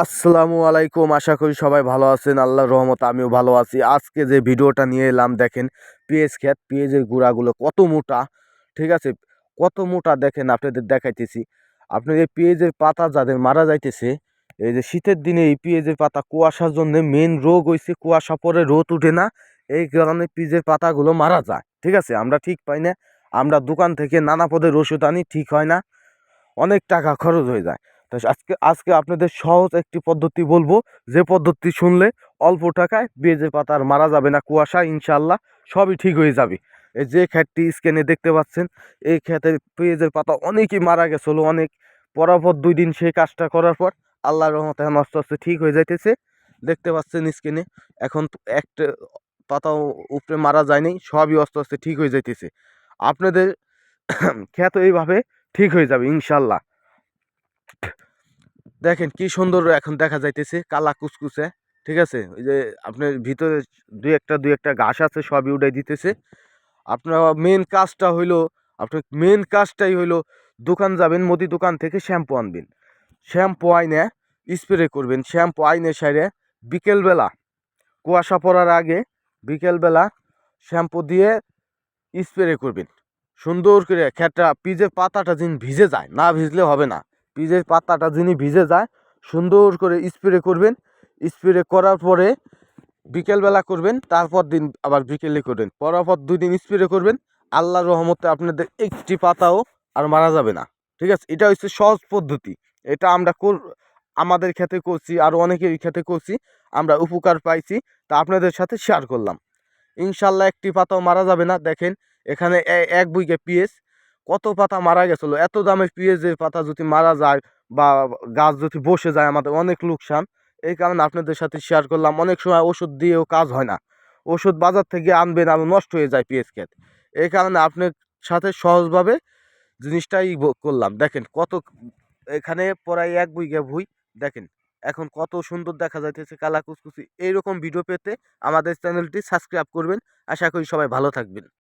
আসসালামু আলাইকুম। আশা করি সবাই ভালো আছেন। আল্লাহর রহমতে আমিও ভালো আছি। আজকে যে ভিডিওটা নিয়ে এলাম দেখেন, পেঁয়াজ ক্ষেত, পেঁয়াজের গুঁড়াগুলো কত মোটা, ঠিক আছে? কত মোটা দেখেন, আপনাদের দেখাইতেছি। আপনার এই পেঁয়াজের পাতা যাদের মারা যাইতেছে, এই যে শীতের দিনে এই পেঁয়াজের পাতা কুয়াশার জন্য মেন রোগ হইছে, কুয়াশা পরে রোদ উঠে না, এই কারণে পেঁয়াজের পাতাগুলো মারা যায়, ঠিক আছে? আমরা ঠিক পাই না, আমরা দোকান থেকে নানা পদের ওষুধ আনি, ঠিক হয় না, অনেক টাকা খরচ হয়ে যায়। তো আজকে আজকে আপনাদের সহজ একটি পদ্ধতি বলবো, যে পদ্ধতি শুনলে অল্প টাকায় পেঁয়াজের পাতা আর মারা যাবে না, কুয়াশা ইনশাল্লাহ সবই ঠিক হয়ে যাবে। এই যে ক্ষেতটি স্ক্যানে দেখতে পাচ্ছেন, এই ক্ষেতের পেঁয়াজের পাতা অনেকই মারা গেছিলো, অনেক পরাপর 2 দিন সেই কাজটা করার পর আল্লাহর রহমতে এখন আস্তে আস্তে ঠিক হয়ে যাইতেছে। দেখতে পাচ্ছেন স্ক্যানে, এখন তো একটা পাতাও উপরে মারা যায়নি, সবই আস্তে আস্তে ঠিক হয়ে যাইতেছে। আপনাদের ক্ষেত এইভাবে ঠিক হয়ে যাবে ইনশাল্লাহ। দেখেন কি সুন্দর এখন দেখা যাইতেছে, কালা কুচকুচে, ঠিক আছে? ওই যে আপনার ভিতরে দুই একটা ঘাস আছে, সবই উঠাই দিতেছে। আপনার মেন কাজটা হইলো, আপনার মেন কাজটাই হইলো, দোকান যাবেন, মুদি দোকান থেকে শ্যাম্পু আনবেন, শ্যাম্পু আইনে স্প্রে করবেন, শ্যাম্পু আইনে সাইডে বিকেলবেলা কুয়াশা পড়ার আগে বিকেলবেলা শ্যাম্পু দিয়ে স্প্রে করবেন সুন্দর করে। খেটটা পিজের পাতাটা যিনি ভিজে যায়, না ভিজলে হবে না, পিজের পাতাটা যিনি ভিজে যায় সুন্দর করে স্প্রে করবেন। স্প্রে করার পরে বিকেলবেলা করবেন, তারপর দিন আবার বিকেলে করবেন, পরপর 2 দিন স্প্রে করবেন। আল্লাহর রহমতে আপনাদের একটি পাতাও আর মারা যাবে না, ঠিক আছে? এটা হচ্ছে সহজ পদ্ধতি। এটা আমরা আমাদের ক্ষেতে করছি, আর অনেকেরই ক্ষেতে করছি, আমরা উপকার পাইছি, তা আপনাদের সাথে শেয়ার করলাম। ইনশাল্লাহ একটি পাতাও মারা যাবে না। দেখেন এখানে 1 বিঘা পেঁয়াজ, কত পাতা মারা গেছিলো। এত দামের পেঁয়াজের পাতা যদি মারা যায় বা গাছ যদি বসে যায়, আমাদের অনেক লোকসান। এই কারণে আপনাদের সাথে শেয়ার করলাম। অনেক সময় ওষুধ দিয়েও কাজ হয় না, ওষুধ বাজার থেকে আনবেন আর নষ্ট হয়ে যায় পেঁয়াজ ক্ষেত। এই কারণে আপনার সাথে সহজভাবে জিনিসটাই করলাম। দেখেন কত, এখানে প্রায় 1 বিঘা ভুঁই, দেখেন এখন কত সুন্দর দেখা যাইতেছে, কালা কুচকুচি। এইরকম ভিডিও পেতে আমাদের চ্যানেলটি সাবস্ক্রাইব করবেন। আশা করি সবাই ভালো থাকবেন।